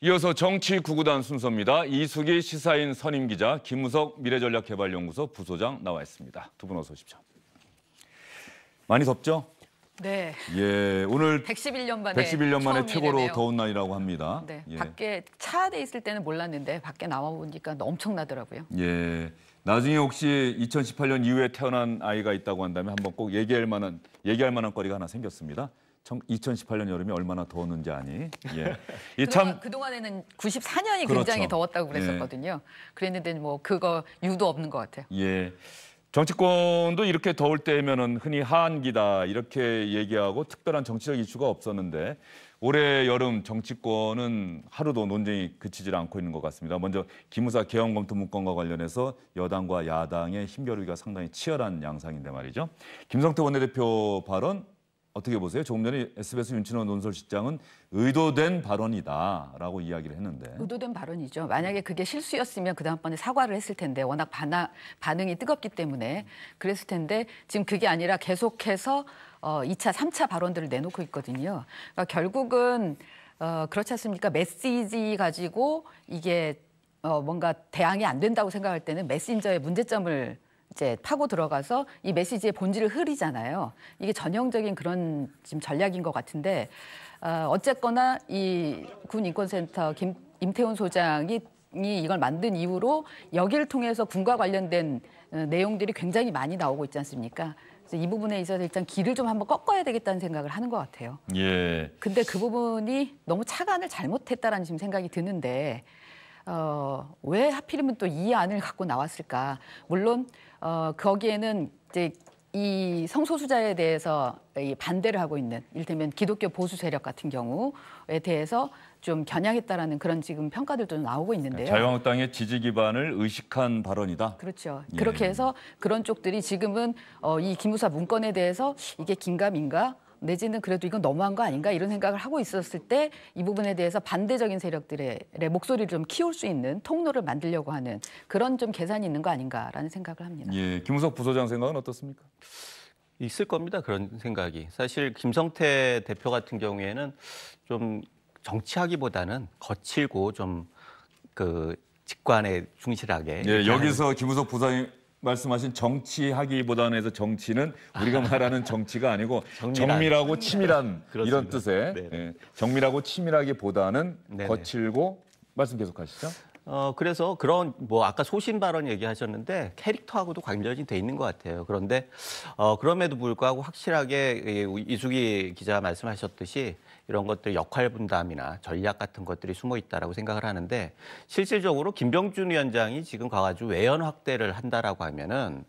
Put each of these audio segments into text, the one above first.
이어서 정치 구구단 순서입니다. 이수기 시사인 선임 기자, 김우석 미래전략개발연구소 부소장 나와 있습니다. 두 분 어서 오십시오. 많이 덥죠? 네. 예, 오늘 111년 만에 최고로 더운 날이라고 합니다. 네. 예. 밖에 차 안에 있을 때는 몰랐는데 밖에 나와 보니까 엄청나더라고요. 예. 나중에 혹시 2018년 이후에 태어난 아이가 있다고 한다면 한번 꼭 얘기할 만한 거리가 하나 생겼습니다. 2018년 여름이 얼마나 더웠는지 아니. 예. 그동안에는 94년이 그렇죠. 굉장히 더웠다고 그랬었거든요. 예. 그랬는데 뭐 그거 유도 없는 것 같아요. 예. 정치권도 이렇게 더울 때면은 흔히 하한기다 이렇게 얘기하고 특별한 정치적 이슈가 없었는데 올해 여름 정치권은 하루도 논쟁이 그치질 않고 있는 것 같습니다. 먼저 기무사 개헌검토 문건과 관련해서 여당과 야당의 힘겨루기가 상당히 치열한 양상인데 말이죠. 김성태 원내대표 발언 어떻게 보세요? 조금 전에 SBS 윤진호 논설실장은 의도된 발언이다라고 이야기를 했는데. 의도된 발언이죠. 만약에 그게 실수였으면 그 다음번에 사과를 했을 텐데 워낙 반응이 뜨겁기 때문에 그랬을 텐데 지금 그게 아니라 계속해서 2차, 3차 발언들을 내놓고 있거든요. 그러니까 결국은 그렇지 않습니까? 메시지 가지고 이게 뭔가 대항이 안 된다고 생각할 때는 메신저의 문제점을 이제 파고 들어가서 이 메시지의 본질을 흐리잖아요. 이게 전형적인 그런 지금 전략인 것 같은데 어쨌거나 이 군인권센터 임태훈 소장이 이걸 만든 이후로 여기를 통해서 군과 관련된 내용들이 굉장히 많이 나오고 있지 않습니까? 그래서 이 부분에 있어서 일단 길을 좀 한번 꺾어야 되겠다는 생각을 하는 것 같아요. 예. 근데 그 부분이 너무 차관을 잘못했다라는 지금 생각이 드는데 왜 하필이면 또 이 안을 갖고 나왔을까? 물론 거기에는 이제 이 성소수자에 대해서 반대를 하고 있는 이를테면 기독교 보수 세력 같은 경우에 대해서 좀 겨냥했다라는 그런 지금 평가들도 나오고 있는데요. 자유한국당의 지지 기반을 의식한 발언이다. 그렇죠. 예. 그렇게 해서 그런 쪽들이 지금은 이 기무사 문건에 대해서 이게 긴가민가? 내지는 그래도 이건 너무한 거 아닌가 이런 생각을 하고 있었을 때 이 부분에 대해서 반대적인 세력들의 목소리를 좀 키울 수 있는 통로를 만들려고 하는 그런 좀 계산이 있는 거 아닌가라는 생각을 합니다. 예, 김우석 부소장 생각은 어떻습니까? 있을 겁니다. 그런 생각이. 사실 김성태 대표 같은 경우에는 좀 정치하기보다는 거칠고 좀 그 직관에 충실하게. 예, 여기서 김우석 부소장이 말씀하신 정치하기보다는 해서 정치는 우리가 말하는 정치가 아니고 정밀하고 치밀한 이런 뜻의 예, 정밀하고 치밀하기보다는 네네. 거칠고 말씀 계속하시죠. 그래서 그런 뭐 아까 소신 발언 얘기하셨는데 캐릭터하고도 관련이 돼 있는 것 같아요. 그런데 그럼에도 불구하고 확실하게 이수기 기자 말씀하셨듯이 이런 것들 역할 분담이나 전략 같은 것들이 숨어 있다라고 생각을 하는데 실질적으로 김병준 위원장이 지금 가가지고 외연 확대를 한다라고 하면은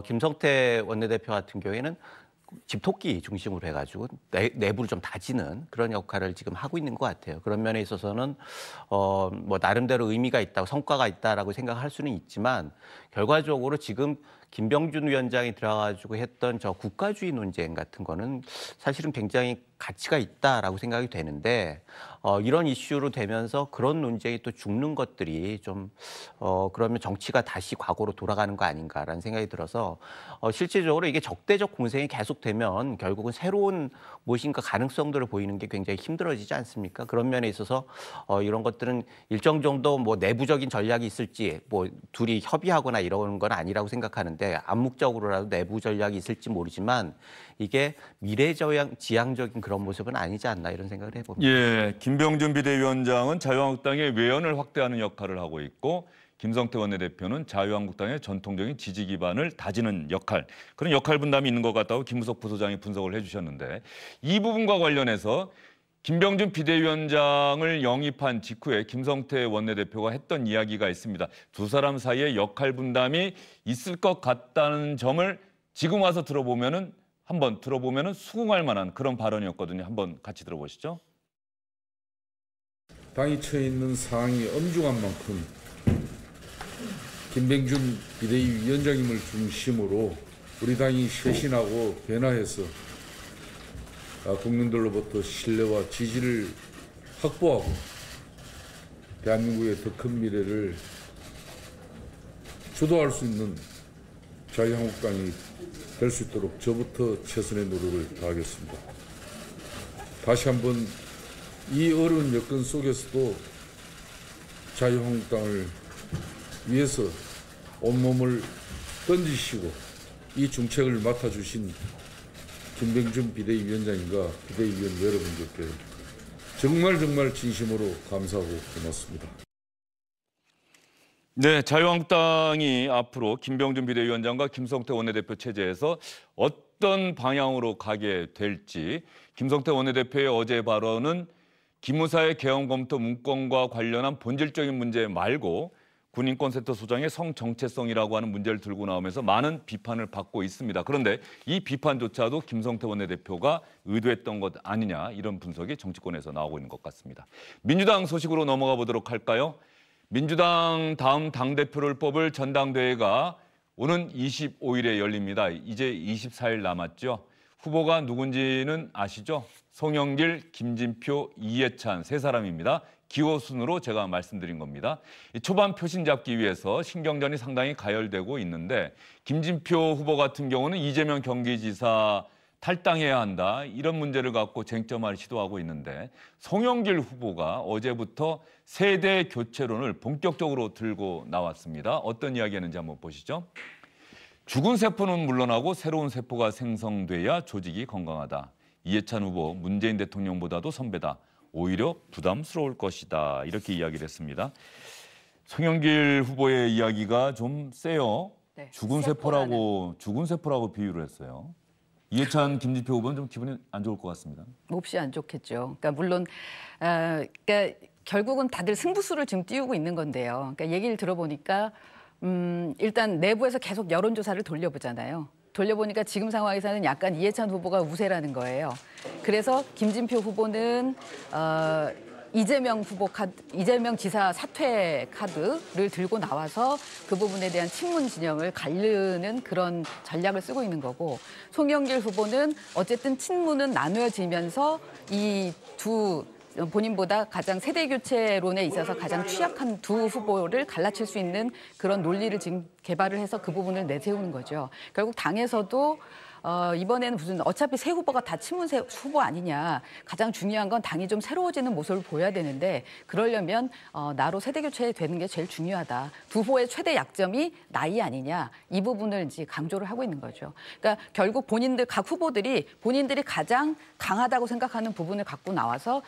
김성태 원내대표 같은 경우에는 집토끼 중심으로 해가지고 내부를 좀 다지는 그런 역할을 지금 하고 있는 것 같아요. 그런 면에 있어서는 뭐 나름대로 의미가 있다고 성과가 있다라고 생각할 수는 있지만 결과적으로 지금 김병준 위원장이 들어가지고 했던 저 국가주의 논쟁 같은 거는 사실은 굉장히 가치가 있다라고 생각이 되는데 이런 이슈로 되면서 그런 논쟁이 또 죽는 것들이 좀 그러면 정치가 다시 과거로 돌아가는 거 아닌가라는 생각이 들어서 실질적으로 이게 적대적 공생이 계속되면 결국은 새로운 무엇인가 가능성들을 보이는 게 굉장히 힘들어지지 않습니까? 그런 면에 있어서 이런 것들은 일정 정도 뭐 내부적인 전략이 있을지 뭐 둘이 협의하거나 이런 건 아니라고 생각하는데 암묵적으로라도 내부 전략이 있을지 모르지만 이게 미래지향적인 그런 모습은 아니지 않나 이런 생각을 해봅니다. 예, 김병준 비대위원장은 자유한국당의 외연을 확대하는 역할을 하고 있고 김성태 원내대표는 자유한국당의 전통적인 지지 기반을 다지는 역할, 그런 역할 분담이 있는 것 같다고 김우석 부소장이 분석을 해주셨는데 이 부분과 관련해서 김병준 비대위원장을 영입한 직후에 김성태 원내대표가 했던 이야기가 있습니다. 두 사람 사이에 역할 분담이 있을 것 같다는 점을 지금 와서 한번 들어보면은 수긍할 만한 그런 발언이었거든요. 한번 같이 들어보시죠. 당이 처해 있는 상황이 엄중한 만큼 김병준 비대위 위원장님을 중심으로 우리 당이 쇄신하고 변화해서 국민들로부터 신뢰와 지지를 확보하고 대한민국의 더 큰 미래를 주도할 수 있는 자유한국당이 될 수 있도록 저부터 최선의 노력을 다하겠습니다. 다시 한번 이 어려운 여건 속에서도 자유한국당을 위해서 온몸을 던지시고 이 중책을 맡아주신 김병준 비대위원장님과 비대위원 여러분들께 정말 진심으로 감사하고 고맙습니다. 네, 자유한국당이 앞으로 김병준 비대위원장과 김성태 원내대표 체제에서 어떤 방향으로 가게 될지, 김성태 원내대표의 어제 발언은 기무사의 개헌 검토 문건과 관련한 본질적인 문제 말고 군인권센터 소장의 성정체성이라고 하는 문제를 들고 나오면서 많은 비판을 받고 있습니다. 그런데 이 비판조차도 김성태 원내대표가 의도했던 것 아니냐, 이런 분석이 정치권에서 나오고 있는 것 같습니다. 민주당 소식으로 넘어가 보도록 할까요? 민주당 다음 당대표를 뽑을 전당대회가 오는 25일에 열립니다. 이제 24일 남았죠. 후보가 누군지는 아시죠? 송영길, 김진표, 이해찬 세 사람입니다. 기호순으로 제가 말씀드린 겁니다. 초반 표심 잡기 위해서 신경전이 상당히 가열되고 있는데, 김진표 후보 같은 경우는 이재명 경기지사 탈당해야 한다, 이런 문제를 갖고 쟁점화를 시도하고 있는데, 송영길 후보가 어제부터 세대 교체론을 본격적으로 들고 나왔습니다. 어떤 이야기했는지 한번 보시죠. 죽은 세포는 물러나고 새로운 세포가 생성돼야 조직이 건강하다. 이해찬 후보, 문재인 대통령보다도 선배다. 오히려 부담스러울 것이다. 이렇게 이야기를 했습니다. 송영길 후보의 이야기가 좀 세요. 네, 죽은 세포라고 비유를 했어요. 이해찬, 김진표 후보는 좀 기분이 안 좋을 것 같습니다. 몹시 안 좋겠죠. 그러니까 물론 그러니까 결국은 다들 승부수를 지금 띄우고 있는 건데요. 그러니까 얘기를 들어보니까 일단 내부에서 계속 여론조사를 돌려보잖아요. 돌려보니까 지금 상황에서는 약간 이해찬 후보가 우세라는 거예요. 그래서 김진표 후보는 이재명 지사 사퇴 카드를 들고 나와서 그 부분에 대한 친문 진영을 가르는 그런 전략을 쓰고 있는 거고, 송영길 후보는 어쨌든 친문은 나누어지면서 이 두 본인보다 가장 세대 교체론에 있어서 가장 취약한 두 후보를 갈라칠 수 있는 그런 논리를 지금 개발을 해서 그 부분을 내세우는 거죠. 결국 당에서도 이번에는 무슨 어차피 세 후보가 다 친문 후보 아니냐. 가장 중요한 건 당이 좀 새로워지는 모습을 보여야 되는데, 그러려면 나로 세대 교체되는 게 제일 중요하다. 두 후보의 최대 약점이 나이 아니냐. 이 부분을 이제 강조를 하고 있는 거죠. 그러니까 결국 각 후보들이 본인들이 가장 강하다고 생각하는 부분을 갖고 나와서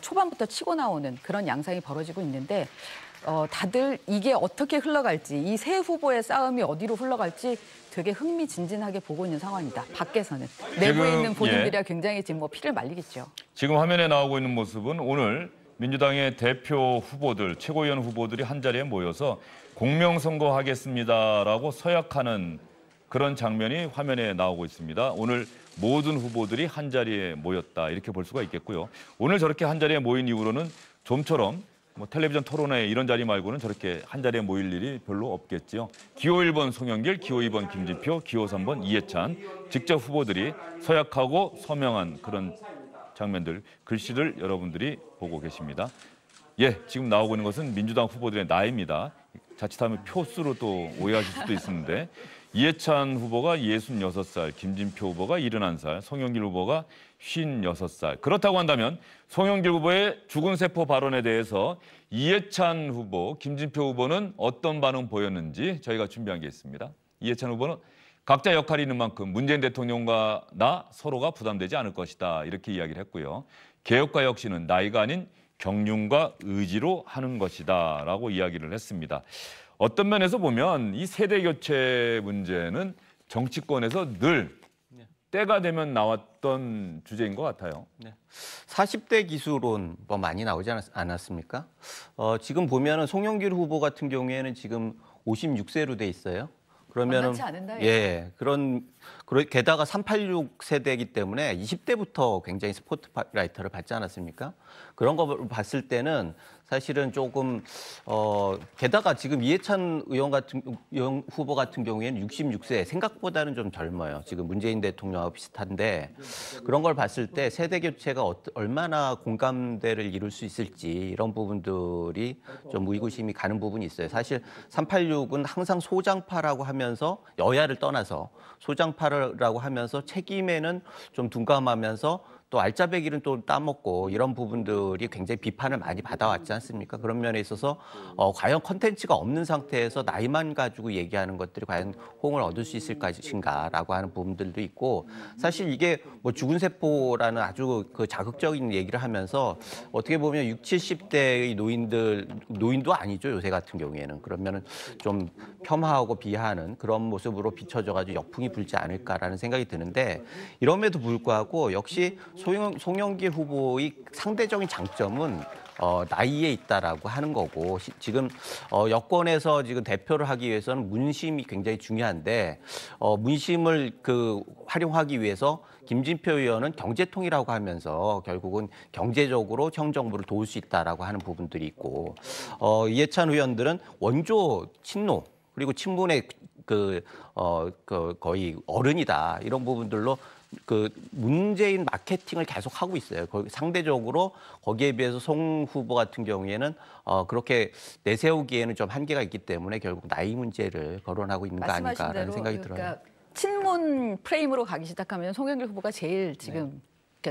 초반부터 치고 나오는 그런 양상이 벌어지고 있는데, 다들 이게 어떻게 흘러갈지, 이 세 후보의 싸움이 어디로 흘러갈지 되게 흥미진진하게 보고 있는 상황입니다. 밖에서는. 내부에 있는 본인들이야 굉장히 지금 피를 말리겠죠. 지금 화면에 나오고 있는 모습은 오늘 민주당의 대표 후보들, 최고위원 후보들이 한자리에 모여서 공명선거하겠습니다라고 서약하는 그런 장면이 화면에 나오고 있습니다. 오늘 모든 후보들이 한자리에 모였다, 이렇게 볼 수가 있겠고요. 오늘 저렇게 한자리에 모인 이후로는 좀처럼 텔레비전 토론회 이런 자리 말고는 저렇게 한자리에 모일 일이 별로 없겠지요. 기호 1번 송영길, 기호 2번 김진표, 기호 3번 이해찬, 직접 후보들이 서약하고 서명한 그런 장면들, 글씨를 여러분들이 보고 계십니다. 예, 지금 나오고 있는 것은 민주당 후보들의 나이입니다. 자칫하면 표수로 또 오해하실 수도 있는데, 이해찬 후보가 66살, 김진표 후보가 71살, 송영길 후보가 56살. 그렇다고 한다면 송영길 후보의 죽은 세포 발언에 대해서 이해찬 후보, 김진표 후보는 어떤 반응 보였는지 저희가 준비한 게 있습니다. 이해찬 후보는 각자 역할이 있는 만큼 문재인 대통령과 나 서로가 부담되지 않을 것이다, 이렇게 이야기를 했고요. 개혁과 혁신은 나이가 아닌 경륜과 의지로 하는 것이다 라고 이야기를 했습니다. 어떤 면에서 보면 이 세대 교체 문제는 정치권에서 늘 때가 되면 나왔던 주제인 것 같아요. 네. 40대 기수론 많이 나오지 않았습니까? 지금 보면은 송영길 후보 같은 경우에는 지금 56세로 돼 있어요. 그러면은 만만치 않은 나이. 예, 게다가 386 세대이기 때문에 20대부터 굉장히 스포트라이트를 받지 않았습니까? 그런 거 봤을 때는 사실은 조금 게다가 지금 이해찬 의원 후보 같은 경우에는 66세, 생각보다는 좀 젊어요. 지금 문재인 대통령하고 비슷한데, 그런 걸 봤을 때 세대 교체가 얼마나 공감대를 이룰 수 있을지, 이런 부분들이 좀 의구심이 가는 부분이 있어요. 사실 386은 항상 소장파라고 하면서, 여야를 떠나서 소장파라고 하면서 책임에는 좀 둔감하면서 또 알짜배기는 또 따먹고 이런 부분들이 굉장히 비판을 많이 받아왔지 않습니까? 그런 면에 있어서 과연 컨텐츠가 없는 상태에서 나이만 가지고 얘기하는 것들이 과연 호응을 얻을 수 있을 것인가라고 하는 부분들도 있고 사실 이게 뭐 죽은 세포라는 아주 그 자극적인 얘기를 하면서 어떻게 보면 60, 70대의 노인도 아니죠 요새 같은 경우에는 그러면은 좀 폄하하고 비하하는 그런 모습으로 비춰져가지고 역풍이 불지 않을까라는 생각이 드는데 이럼에도 불구하고 역시 송영길 후보의 상대적인 장점은 나이에 있다라고 하는 거고 지금 여권에서 지금 대표를 하기 위해서는 문심이 굉장히 중요한데 문심을 활용하기 위해서 김진표 의원은 경제통이라고 하면서 결국은 경제적으로 형 정부를 도울 수 있다라고 하는 부분들이 있고 이해찬 의원들은 원조 친노 그리고 친문의 거의 어른이다 이런 부분들로 문재인 마케팅을 계속 하고 있어요. 상대적으로 거기에 비해서 송 후보 같은 경우에는 그렇게 내세우기에는 좀 한계가 있기 때문에 결국 나이 문제를 거론하고 있는 거 아닐까라는 생각이 들어요. 친문 프레임으로 가기 시작하면 송영길 후보가 제일 지금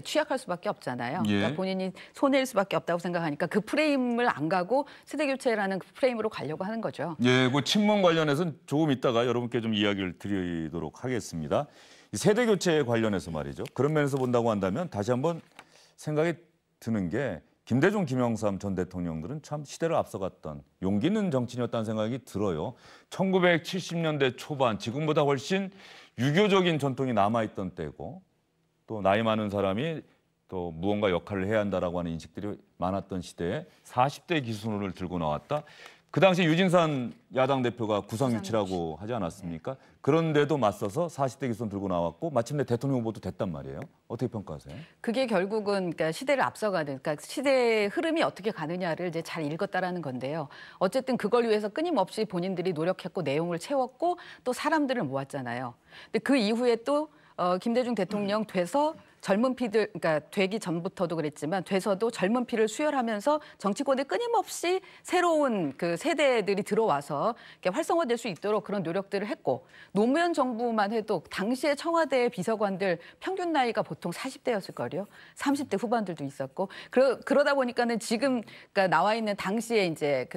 취약할 수밖에 없잖아요. 예. 그러니까 본인이 손해일 수밖에 없다고 생각하니까 그 프레임을 안 가고 세대교체라는 그 프레임으로 가려고 하는 거죠. 예, 그 친문 관련해서는 조금 있다가 여러분께 좀 이야기를 드리도록 하겠습니다. 세대 교체 관련해서 말이죠. 그런 면에서 본다고 한다면 다시 한번 생각이 드는 게 김대중, 김영삼 전 대통령들은 참 시대를 앞서갔던 용기 있는 정치인이었다는 생각이 들어요. 1970년대 초반 지금보다 훨씬 유교적인 전통이 남아있던 때고 또 나이 많은 사람이 또 무언가 역할을 해야 한다라고 하는 인식들이 많았던 시대에 40대 기순을 들고 나왔다. 그 당시 유진산 야당 대표가 구상유치라고 하지 않았습니까? 그런데도 맞서서 40대 기순 들고 나왔고 마침내 대통령 후보도 됐단 말이에요. 어떻게 평가하세요? 그게 결국은 그러니까 시대를 앞서가는 그러니까 시대의 흐름이 어떻게 가느냐를 이제 잘 읽었다라는 건데요. 어쨌든 그걸 위해서 끊임없이 본인들이 노력했고 내용을 채웠고 또 사람들을 모았잖아요. 근데 그 이후에 또 김대중 대통령 돼서 젊은 피들, 그러니까 되기 전부터도 그랬지만 돼서도 젊은 피를 수혈하면서 정치권에 끊임없이 새로운 그 세대들이 들어와서 이렇게 활성화될 수 있도록 그런 노력들을 했고 노무현 정부만 해도 당시에 청와대 비서관들 평균 나이가 보통 40대였을 거요. 30대 후반들도 있었고 그러다 보니까는 지금 그러니까 나와 있는 당시에 이제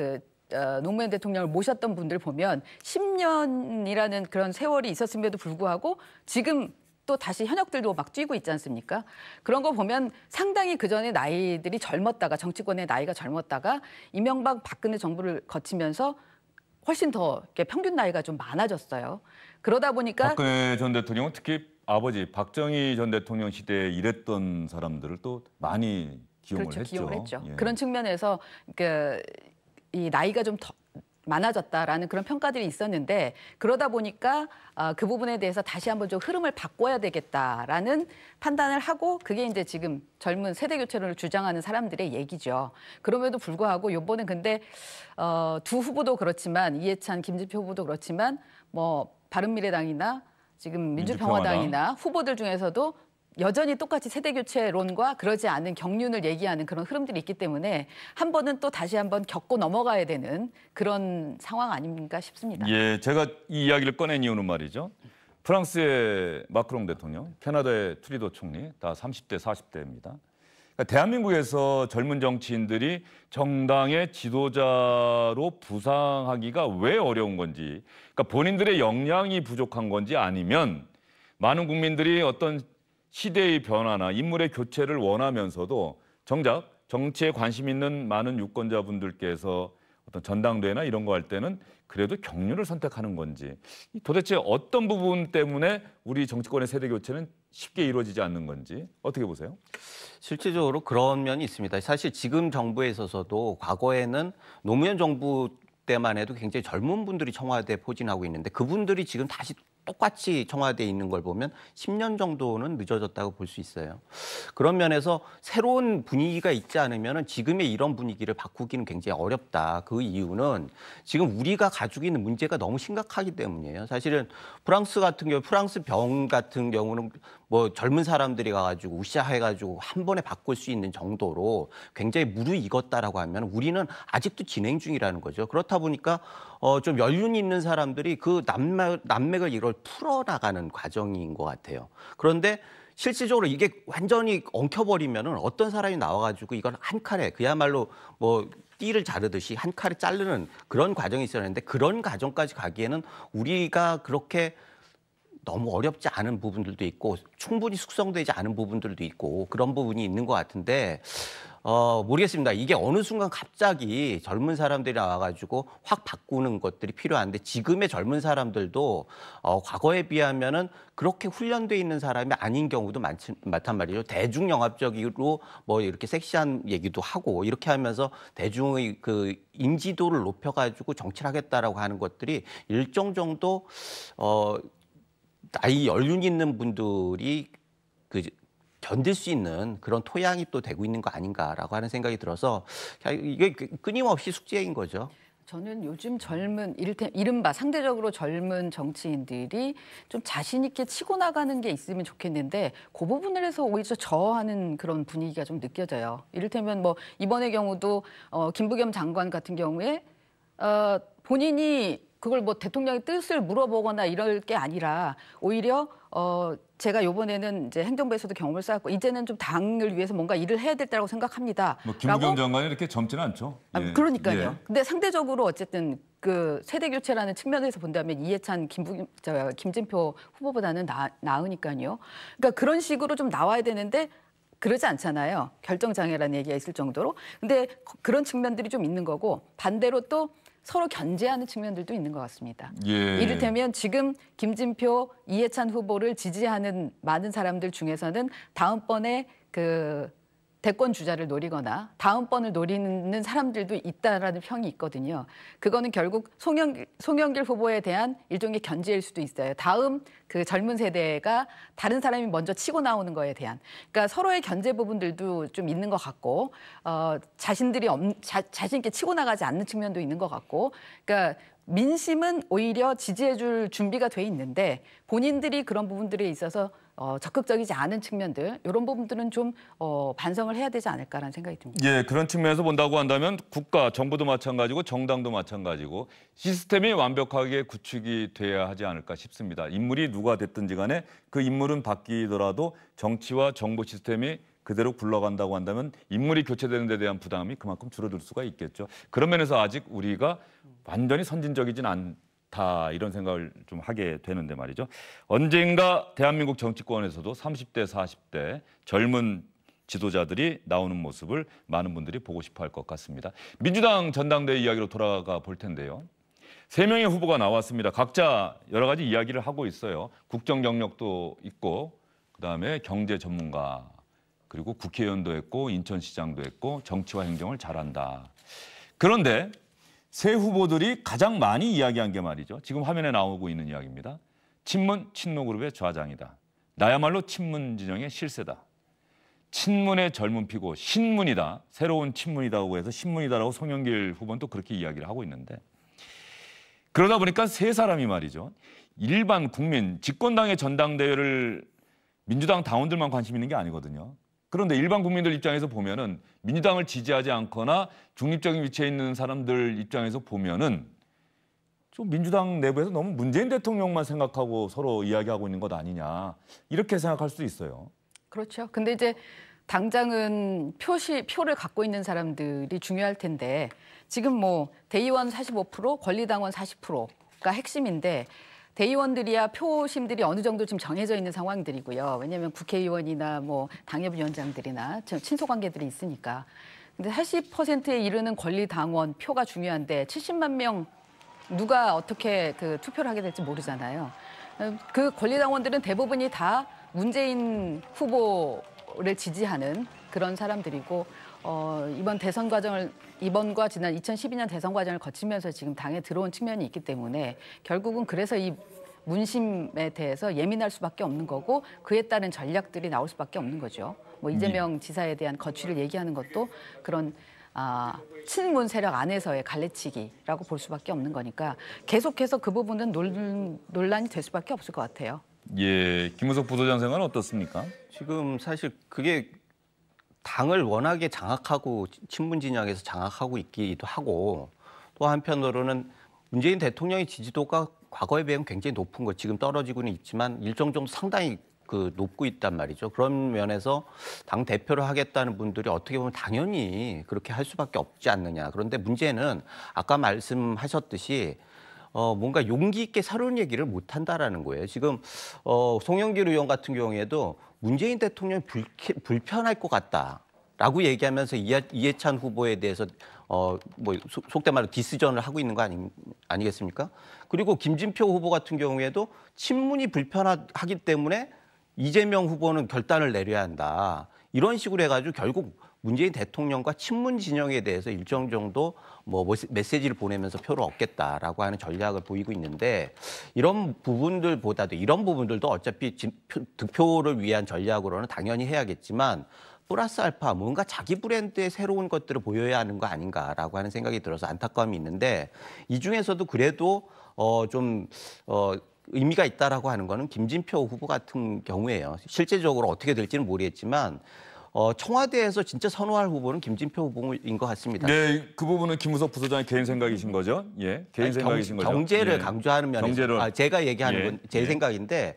노무현 대통령을 모셨던 분들 보면 10년이라는 그런 세월이 있었음에도 불구하고 지금 또 다시 현역들도 막 뛰고 있지 않습니까? 그런 거 보면 상당히 그전에 나이들이 젊었다가 정치권의 나이가 젊었다가 이명박 박근혜 정부를 거치면서 훨씬 더 이렇게 평균 나이가 좀 많아졌어요. 그러다 보니까 박근혜 전 대통령은 특히 아버지 박정희 전 대통령 시대에 일했던 사람들을 또 많이 기용을 그렇죠, 했죠. 기용을 했죠. 예. 그런 측면에서 이 나이가 좀 더 많아졌다라는 그런 평가들이 있었는데 그러다 보니까 그 부분에 대해서 다시 한번 좀 흐름을 바꿔야 되겠다라는 판단을 하고 그게 이제 지금 젊은 세대 교체를 주장하는 사람들의 얘기죠. 그럼에도 불구하고 이번엔 근데 두 후보도 그렇지만 이해찬, 김진표 후보도 그렇지만 뭐 바른미래당이나 지금 민주평화당이나 후보들 중에서도 여전히 똑같이 세대교체론과 그러지 않은 경륜을 얘기하는 그런 흐름들이 있기 때문에 한 번은 또 다시 한번 겪고 넘어가야 되는 그런 상황 아닌가 싶습니다. 예, 제가 이 이야기를 꺼낸 이유는 말이죠. 프랑스의 마크롱 대통령, 캐나다의 트리도 총리 다 30대, 40대입니다. 그러니까 대한민국에서 젊은 정치인들이 정당의 지도자로 부상하기가 왜 어려운 건지, 그러니까 본인들의 역량이 부족한 건지 아니면 많은 국민들이 어떤 시대의 변화나 인물의 교체를 원하면서도 정작 정치에 관심 있는 많은 유권자분들께서 어떤 전당대회나 이런 거 할 때는 그래도 경륜을 선택하는 건지 도대체 어떤 부분 때문에 우리 정치권의 세대 교체는 쉽게 이루어지지 않는 건지 어떻게 보세요? 실질적으로 그런 면이 있습니다. 사실 지금 정부에 있어서도 과거에는 노무현 정부 때만 해도 굉장히 젊은 분들이 청와대에 포진하고 있는데 그분들이 지금 다시 똑같이 청와대에 있는 걸 보면 10년 정도는 늦어졌다고 볼 수 있어요. 그런 면에서 새로운 분위기가 있지 않으면 지금의 이런 분위기를 바꾸기는 굉장히 어렵다. 그 이유는 지금 우리가 가지고 있는 문제가 너무 심각하기 때문이에요. 사실은 프랑스 같은 경우, 프랑스 병 같은 경우는 뭐 젊은 사람들이 가가지고 우시아해가지고 한 번에 바꿀 수 있는 정도로 굉장히 무르익었다라고 하면 우리는 아직도 진행 중이라는 거죠. 그렇다 보니까 좀 연륜이 있는 사람들이 그 난맥을 이걸 풀어나가는 과정인 것 같아요. 그런데 실질적으로 이게 완전히 엉켜버리면은 어떤 사람이 나와가지고 이걸 한 칼에 그야말로 뭐 띠를 자르듯이 한 칼에 자르는 그런 과정이 있어야 하는데 그런 과정까지 가기에는 우리가 그렇게 너무 어렵지 않은 부분들도 있고 충분히 숙성되지 않은 부분들도 있고 그런 부분이 있는 것 같은데 모르겠습니다. 이게 어느 순간 갑자기 젊은 사람들이 나와가지고 확 바꾸는 것들이 필요한데 지금의 젊은 사람들도 과거에 비하면은 그렇게 훈련돼 있는 사람이 아닌 경우도 많단 말이죠. 대중영합적으로 뭐 이렇게 섹시한 얘기도 하고 이렇게 하면서 대중의 그 인지도를 높여가지고 정치를 하겠다라고 하는 것들이 일정 정도 나이 연륜 있는 분들이 그 견딜 수 있는 그런 토양이 또 되고 있는 거 아닌가라고 하는 생각이 들어서 이게 끊임없이 숙제인 거죠. 저는 요즘 젊은 이른바 상대적으로 젊은 정치인들이 좀 자신 있게 치고 나가는 게 있으면 좋겠는데 그 부분을 해서 오히려 저하는 그런 분위기가 좀 느껴져요. 이를테면 뭐 이번의 경우도 김부겸 장관 같은 경우에 본인이 그걸 뭐 대통령의 뜻을 물어보거나 이럴 게 아니라 오히려 제가 이번에는 이제 행정부에서도 경험을 쌓았고 이제는 좀 당을 위해서 뭔가 일을 해야 될 때라고 생각합니다. 뭐 김부겸 장관이 이렇게 젊지는 않죠. 예. 그러니까요. 예. 근데 상대적으로 어쨌든 그 세대 교체라는 측면에서 본다면 이해찬, 김진표 후보보다는 나으니까요. 그러니까 그런 식으로 좀 나와야 되는데 그러지 않잖아요. 결정장애라는 얘기가 있을 정도로. 근데 그런 측면들이 좀 있는 거고 반대로 또 서로 견제하는 측면들도 있는 것 같습니다. 예. 이를테면 지금 김진표, 이해찬 후보를 지지하는 많은 사람들 중에서는 다음번에 그 대권 주자를 노리거나 다음번을 노리는 사람들도 있다라는 평이 있거든요. 그거는 결국 송영길 후보에 대한 일종의 견제일 수도 있어요. 다음 그 젊은 세대가 다른 사람이 먼저 치고 나오는 거에 대한. 그러니까 서로의 견제 부분들도 좀 있는 것 같고 자신들이 자신 있게 치고 나가지 않는 측면도 있는 것 같고. 그러니까 민심은 오히려 지지해줄 준비가 돼 있는데 본인들이 그런 부분들에 있어서 적극적이지 않은 측면들 이런 부분들은 좀 반성을 해야 되지 않을까라는 생각이 듭니다. 예, 그런 측면에서 본다고 한다면 국가, 정부도 마찬가지고 정당도 마찬가지고 시스템이 완벽하게 구축이 돼야 하지 않을까 싶습니다. 인물이 누가 됐든지 간에 그 인물은 바뀌더라도 정치와 정보 시스템이 그대로 굴러간다고 한다면 인물이 교체되는 데 대한 부담이 그만큼 줄어들 수가 있겠죠. 그런 면에서 아직 우리가 완전히 선진적이진 않다 이런 생각을 좀 하게 되는데 말이죠. 언젠가 대한민국 정치권에서도 30대, 40대 젊은 지도자들이 나오는 모습을 많은 분들이 보고 싶어 할 것 같습니다. 민주당 전당대회 이야기로 돌아가 볼 텐데요. 3명의 후보가 나왔습니다. 각자 여러 가지 이야기를 하고 있어요. 국정 경력도 있고 그다음에 경제 전문가 그리고 국회의원도 했고 인천시장도 했고 정치와 행정을 잘한다. 그런데 세 후보들이 가장 많이 이야기한 게 말이죠. 지금 화면에 나오고 있는 이야기입니다. 친문, 친노그룹의 좌장이다. 나야말로 친문 진영의 실세다. 친문의 젊은 피고 신문이다. 새로운 친문이라고 해서 신문이다라고 송영길 후보는 또 그렇게 이야기를 하고 있는데 그러다 보니까 세 사람이 말이죠. 일반 국민, 집권당의 전당대회를 민주당 당원들만 관심 있는 게 아니거든요. 그런데 일반 국민들 입장에서 보면은 민주당을 지지하지 않거나 중립적인 위치에 있는 사람들 입장에서 보면은 좀 민주당 내부에서 너무 문재인 대통령만 생각하고 서로 이야기하고 있는 것 아니냐 이렇게 생각할 수도 있어요. 그렇죠. 근데 이제 당장은 표를 갖고 있는 사람들이 중요할 텐데 지금 뭐 대의원 45%, 권리당원 40%가 핵심인데 대의원들이야 표심들이 어느 정도 좀 정해져 있는 상황들이고요. 왜냐하면 국회의원이나 뭐 당협위원장들이나 친소관계들이 있으니까. 근데 80%에 이르는 권리당원 표가 중요한데 70만 명 누가 어떻게 그 투표를 하게 될지 모르잖아요. 그 권리당원들은 대부분이 다 문재인 후보를 지지하는 그런 사람들이고 이번과 지난 2012년 대선 과정을 거치면서 지금 당에 들어온 측면이 있기 때문에 결국은 그래서 이 문심에 대해서 예민할 수밖에 없는 거고 그에 따른 전략들이 나올 수밖에 없는 거죠. 뭐 이재명 지사에 대한 거취를 얘기하는 것도 그런 친문 세력 안에서의 갈래치기라고 볼 수밖에 없는 거니까 계속해서 그 부분은 논란이 될 수밖에 없을 것 같아요. 예, 김우석 부소장 생각은 어떻습니까? 지금 사실 그게 당을 워낙에 장악하고 친문 진영에서 장악하고 있기도 하고 또 한편으로는 문재인 대통령의 지지도가 과거에 비하면 굉장히 높은 것 지금 떨어지고는 있지만 일정 정도 상당히 높고 있단 말이죠. 그런 면에서 당 대표를 하겠다는 분들이 어떻게 보면 당연히 그렇게 할 수밖에 없지 않느냐. 그런데 문제는 아까 말씀하셨듯이 뭔가 용기 있게 새로운 얘기를 못 한다라는 거예요. 지금 송영길 의원 같은 경우에도 문재인 대통령이 불편할 것 같다라고 얘기하면서 이해찬 후보에 대해서 속된 말로 디스전을 하고 있는 거 아니겠습니까? 그리고 김진표 후보 같은 경우에도 친문이 불편하기 때문에 이재명 후보는 결단을 내려야 한다. 이런 식으로 해가지고 결국 문재인 대통령과 친문 진영에 대해서 일정 정도 메시지를 보내면서 표를 얻겠다라고 하는 전략을 보이고 있는데 이런 부분들도 어차피 득표를 위한 전략으로는 당연히 해야겠지만 플러스 알파 뭔가 자기 브랜드의 새로운 것들을 보여야 하는 거 아닌가라고 하는 생각이 들어서 안타까움이 있는데 이 중에서도 그래도 의미가 있다라고 하는 거는 김진표 후보 같은 경우에요. 실제적으로 어떻게 될지는 모르겠지만 청와대에서 진짜 선호할 후보는 김진표 후보인 것 같습니다. 네, 그 부분은 김우석 부소장의 개인 생각이신 거죠? 예, 개인 생각이신 거죠? 경제를 예. 강조하는 면에서 제가 얘기하는 건 제 생각인데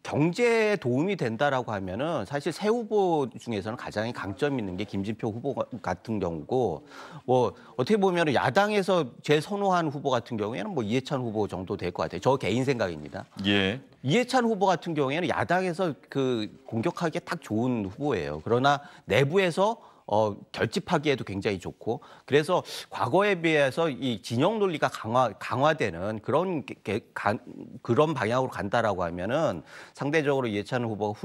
경제에 도움이 된다라고 하면은 사실 새 후보 중에서는 가장 강점 있는 게 김진표 후보 같은 경우고 어떻게 보면 야당에서 제 선호한 후보 같은 경우에는 이해찬 후보 정도 될 것 같아요. 저 개인 생각입니다. 예. 이해찬 후보 같은 경우에는 야당에서 공격하기에 딱 좋은 후보예요. 그러나 내부에서 결집하기에도 굉장히 좋고 그래서 과거에 비해서 이 진영 논리가 강화되는 그런 방향으로 간다라고 하면은 상대적으로 이해찬 후보가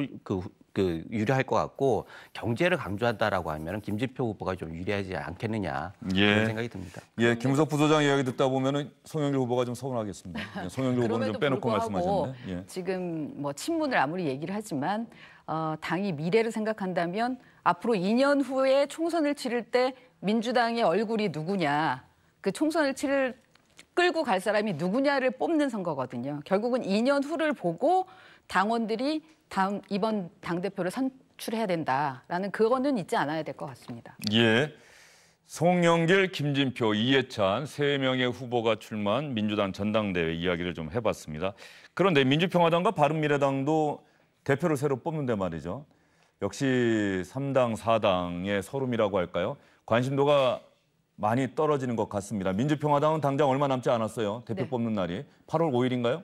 유리할 것 같고 경제를 강조한다라고 하면은 김진표 후보가 좀 유리하지 않겠느냐 그런 생각이 듭니다. 예, 김우석 부소장 이야기 듣다 보면은 송영길 후보가 좀 서운하겠습니다. 송영길 후보는 좀 빼놓고 말씀하셨네. 예. 지금 친문을 아무리 얘기를 하지만 당이 미래를 생각한다면 앞으로 2년 후에 총선을 치를 때 민주당의 얼굴이 누구냐, 그 총선을 끌고 갈 사람이 누구냐를 뽑는 선거거든요. 결국은 2년 후를 보고 당원들이 이번 당대표를 선출해야 된다라는 그거는 잊지 않아야 될 것 같습니다. 예. 송영길, 김진표, 이해찬 3명의 후보가 출마한 민주당 전당대회 이야기를 좀 해봤습니다. 그런데 민주평화당과 바른미래당도 대표를 새로 뽑는데 말이죠. 역시 3당, 4당의 서름이라고 할까요? 관심도가 많이 떨어지는 것 같습니다. 민주평화당은 당장 얼마 남지 않았어요. 대표 뽑는 날이 8월 5일인가요?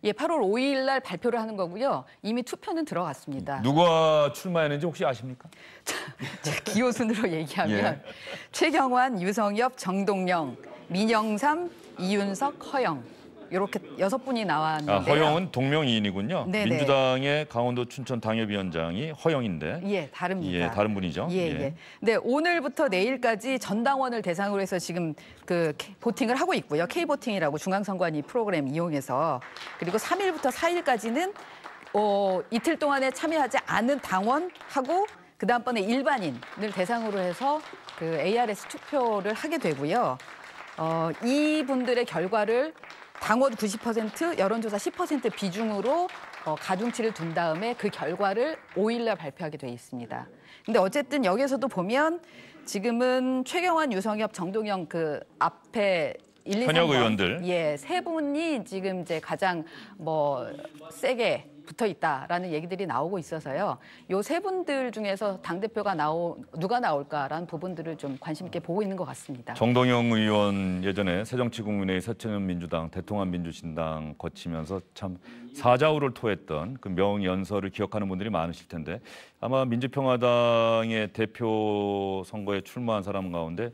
예, 8월 5일 날 발표를 하는 거고요. 이미 투표는 들어갔습니다. 누가 출마했는지 혹시 아십니까? 기호순으로 얘기하면 최경환, 유성엽, 정동영, 민영삼, 이윤석, 허영 이렇게 6분이 나왔는데요. 허영은 동명이인이군요. 네네. 민주당의 강원도 춘천 당협위원장이 허영인데. 예, 다릅니다. 예, 다른 분이죠. 예. 네, 오늘부터 내일까지 전당원을 대상으로 해서 지금 보팅을 하고 있고요. K보팅이라고 중앙선관위 프로그램 이용해서 그리고 3일부터 4일까지는 이틀 동안에 참여하지 않은 당원하고 그 다음번에 일반인을 대상으로 해서 ARS 투표를 하게 되고요. 이분들의 결과를 당원 90%, 여론조사 10% 비중으로 가중치를 둔 다음에 그 결과를 5일 날 발표하게 돼 있습니다. 근데 어쨌든 여기서도 보면 지금은 최경환, 유성엽, 정동영 앞에 1, 2, 3번 현역 의원들. 예, 3분이 지금 이제 가장 세게 붙어 있다라는 얘기들이 나오고 있어서요. 요 3분들 중에서 당대표가 누가 나올까라는 부분들을 좀 관심 있게 보고 있는 것 같습니다. 정동영 의원 예전에 새정치국민회의 새천년민주당 대통합민주신당 거치면서 참 사자우를 토했던 그 명연설을 기억하는 분들이 많으실 텐데 아마 민주평화당의 대표 선거에 출마한 사람 가운데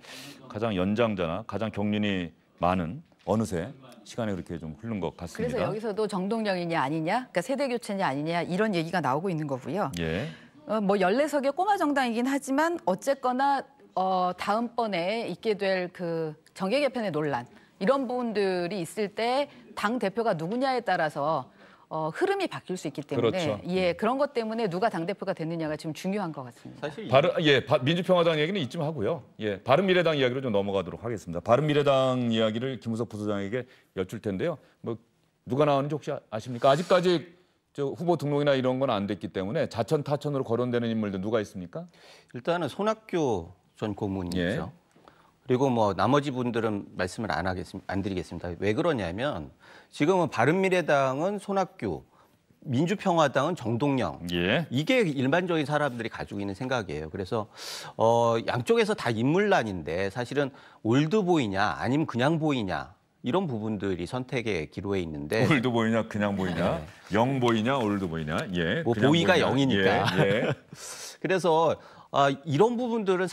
가장 연장자나 가장 경륜이 많은 어느새 시간이 그렇게 좀 흐른 것 같습니다. 그래서 여기서도 정동영이냐 아니냐, 그러니까 세대 교체냐 아니냐 이런 얘기가 나오고 있는 거고요. 예. 14석의 꼬마 정당이긴 하지만 어쨌거나 다음번에 있게 될 정계 개편의 논란 이런 부분들이 있을 때 당 대표가 누구냐에 따라서 흐름이 바뀔 수 있기 때문에 그렇죠. 예, 그런 것 때문에 누가 당 대표가 됐느냐가 지금 중요한 것 같습니다. 사실 민주평화당 얘기는 이쯤 하고요. 예, 바른미래당 이야기로 좀 넘어가도록 하겠습니다. 바른미래당 이야기를 김우석 부소장에게 여쭐 텐데요. 누가 나오는지 혹시 아십니까? 아직까지 후보 등록이나 이런 건 안 됐기 때문에 자천 타천으로 거론되는 인물들 누가 있습니까? 일단은 손학규 전 고문이죠. 예. 그리고 나머지 분들은 말씀을 안 드리겠습니다. 왜 그러냐면 지금은 바른미래당은 손학규 민주평화당은 정동영. 예. 이게 일반적인 사람들이 가지고 있는 생각이에요. 그래서 양쪽에서 다 인물난인데 사실은 올드보이냐 아니면 그냥 보이냐 이런 부분들이 선택의 기로에 있는데 올드 보이냐 그냥 보이냐, 영 보이냐 올드 보이냐, 예. 뭐 그냥 보이가 보이냐. 영이니까. 예, 예. 그래서 이런 부분들은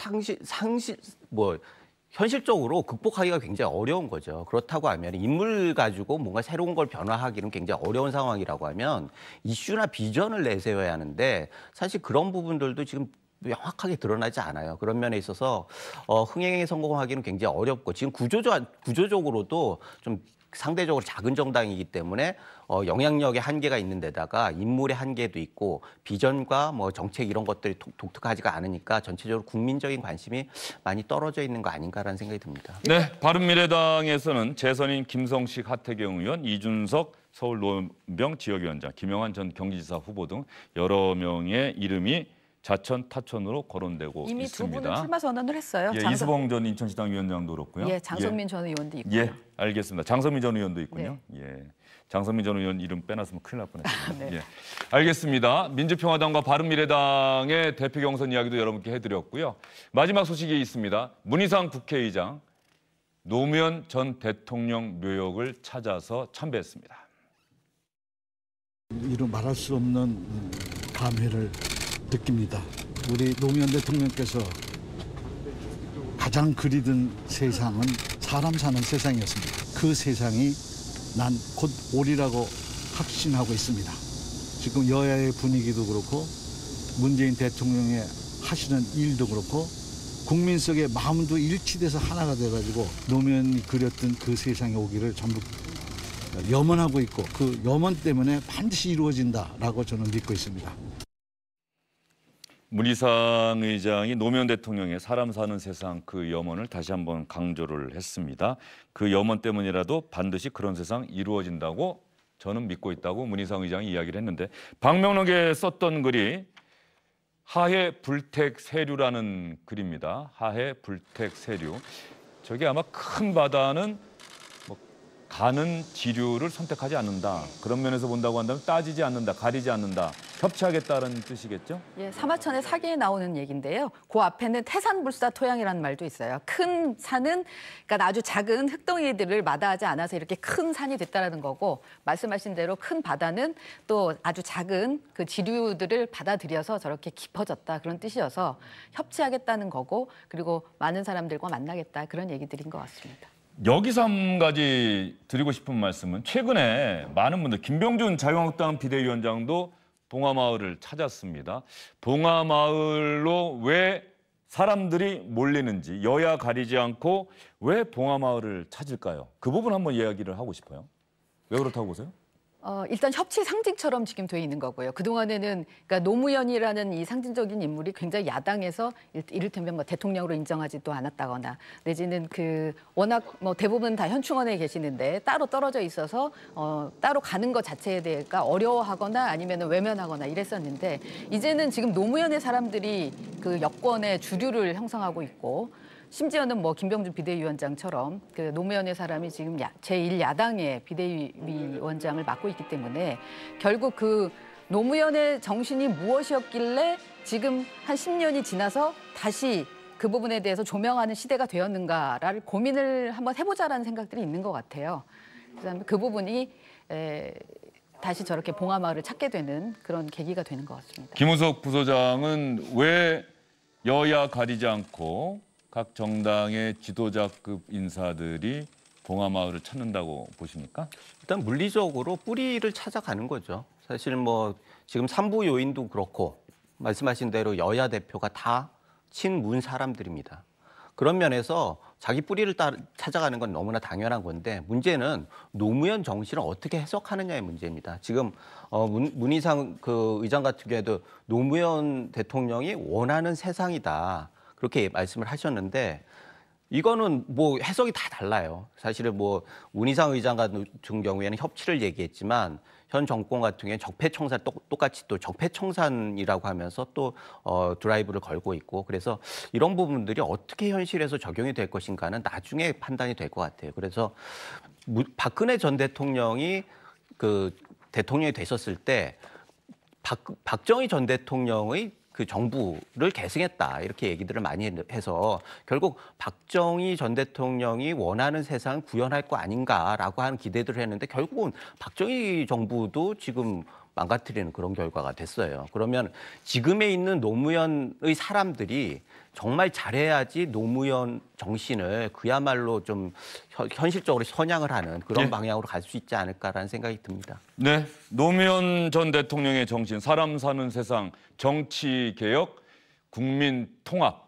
뭐 현실적으로 극복하기가 굉장히 어려운 거죠. 그렇다고 하면 인물 가지고 뭔가 새로운 걸 변화하기는 굉장히 어려운 상황이라고 하면 이슈나 비전을 내세워야 하는데 사실 그런 부분들도 지금 명확하게 드러나지 않아요. 그런 면에 있어서 흥행에 성공하기는 굉장히 어렵고 지금 구조적으로도 좀 상대적으로 작은 정당이기 때문에 영향력의 한계가 있는 데다가 인물의 한계도 있고 비전과 뭐 정책 이런 것들이 독특하지가 않으니까 전체적으로 국민적인 관심이 많이 떨어져 있는 거 아닌가라는 생각이 듭니다. 네, 바른미래당에서는 재선인 김성식, 하태경 의원, 이준석 서울 노원병 지역위원장, 김영환 전 경기지사 후보 등 여러 명의 이름이 자천, 타천으로 거론되고 이미 있습니다. 두 분은 출마 선언을 했어요. 예, 이수봉 전 인천시당 위원장도 그렇고요. 예, 장성민 전 의원도 있고요. 예, 알겠습니다. 장성민 전 의원도 있군요. 예, 장성민 전 의원 이름 빼놨으면 큰일 날 뻔했습니다. 네. 예, 알겠습니다. 민주평화당과 바른미래당의 대표 경선 이야기도 여러분께 해드렸고요. 마지막 소식이 있습니다. 문희상 국회의장 노무현 전 대통령 묘역을 찾아서 참배했습니다. 이루 말할 수 없는 감회를 느낍니다. 우리 노무현 대통령께서 가장 그리던 세상은 사람 사는 세상이었습니다. 그 세상이 난 곧 오리라고 확신하고 있습니다. 지금 여야의 분위기도 그렇고 문재인 대통령의 하시는 일도 그렇고 국민 속의 마음도 일치돼서 하나가 돼가지고 노무현이 그렸던 그 세상에 오기를 전부 염원하고 있고 그 염원 때문에 반드시 이루어진다라고 저는 믿고 있습니다. 문희상 의장이 노무현 대통령의 사람 사는 세상 그 염원을 다시 한번 강조를 했습니다. 그 염원 때문이라도 반드시 그런 세상 이루어진다고 저는 믿고 있다고 문희상 의장이 이야기를 했는데 박명록에 썼던 글이 하해 불택 세류라는 글입니다. 하해 불택 세류. 저게 아마 큰 바다는 가는 지류를 선택하지 않는다. 그런 면에서 본다고 한다면 따지지 않는다, 가리지 않는다, 협치하겠다는 뜻이겠죠? 예, 사마천의 사기에 나오는 얘기인데요. 그 앞에는 태산불사 토양이라는 말도 있어요. 큰 산은 그러니까 아주 작은 흙덩이들을 마다하지 않아서 이렇게 큰 산이 됐다라는 거고 말씀하신 대로 큰 바다는 또 아주 작은 그 지류들을 받아들여서 저렇게 깊어졌다 그런 뜻이어서 협치하겠다는 거고 그리고 많은 사람들과 만나겠다 그런 얘기들인 것 같습니다. 여기서 한 가지 드리고 싶은 말씀은 최근에 많은 분들 김병준 자유한국당 비대위원장도 봉화마을을 찾았습니다. 봉화마을로 왜 사람들이 몰리는지 여야 가리지 않고 왜 봉화마을을 찾을까요? 그 부분 한번 이야기를 하고 싶어요. 왜 그렇다고 보세요? 일단 협치 상징처럼 지금 돼 있는 거고요. 그동안에는 그러니까 노무현이라는 이 상징적인 인물이 굉장히 야당에서 이를테면 뭐 대통령으로 인정하지도 않았다거나 내지는 그 워낙 뭐 대부분 다 현충원에 계시는데 따로 떨어져 있어서 따로 가는 것 자체에 대해서 어려워하거나 아니면 외면하거나 이랬었는데 이제는 지금 노무현의 사람들이 그 여권의 주류를 형성하고 있고 심지어는 뭐 김병준 비대위원장처럼 그 노무현의 사람이 지금 제1야당의 비대위원장을 맡고 있기 때문에 결국 그 노무현의 정신이 무엇이었길래 지금 한 10년이 지나서 다시 그 부분에 대해서 조명하는 시대가 되었는가를 고민을 한번 해보자라는 생각들이 있는 것 같아요. 그다음에 그 부분이 다시 저렇게 봉화마을을 찾게 되는 그런 계기가 되는 것 같습니다. 김우석 부소장은 왜 여야 가리지 않고 각 정당의 지도자급 인사들이 봉화마을을 찾는다고 보십니까? 일단 물리적으로 뿌리를 찾아가는 거죠. 사실 뭐 지금 삼부 요인도 그렇고 말씀하신 대로 여야 대표가 다 친문 사람들입니다. 그런 면에서 자기 뿌리를 찾아가는 건 너무나 당연한 건데 문제는 노무현 정신을 어떻게 해석하느냐의 문제입니다. 지금 문희상 그 의장 같은 경우에도 노무현 대통령이 원하는 세상이다. 그렇게 말씀을 하셨는데 이거는 뭐 해석이 다 달라요. 사실은 뭐 문희상 의장 같은 경우에는 협치를 얘기했지만 현 정권 같은 경우에는 적폐청산 똑같이 또 적폐청산이라고 하면서 또 드라이브를 걸고 있고 그래서 이런 부분들이 어떻게 현실에서 적용이 될 것인가는 나중에 판단이 될 것 같아요. 그래서 박근혜 전 대통령이 그 대통령이 되셨을 때 박정희 전 대통령의 그 정부를 계승했다 이렇게 얘기들을 많이 해서 결국 박정희 전 대통령이 원하는 세상을 구현할 거 아닌가라고 하는 기대들을 했는데 결국은 박정희 정부도 지금 망가뜨리는 그런 결과가 됐어요. 그러면 지금에 있는 노무현의 사람들이 정말 잘해야지 노무현 정신을 그야말로 좀 현실적으로 선양을 하는 그런 방향으로 갈 수 있지 않을까라는 생각이 듭니다. 네, 노무현 전 대통령의 정신, 사람 사는 세상, 정치 개혁, 국민 통합,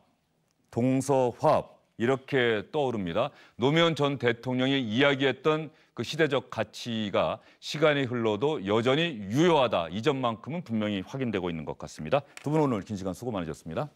동서화합 이렇게 떠오릅니다. 노무현 전 대통령이 이야기했던 그 시대적 가치가 시간이 흘러도 여전히 유효하다. 이 점만큼은 분명히 확인되고 있는 것 같습니다. 두 분 오늘 긴 시간 수고 많으셨습니다.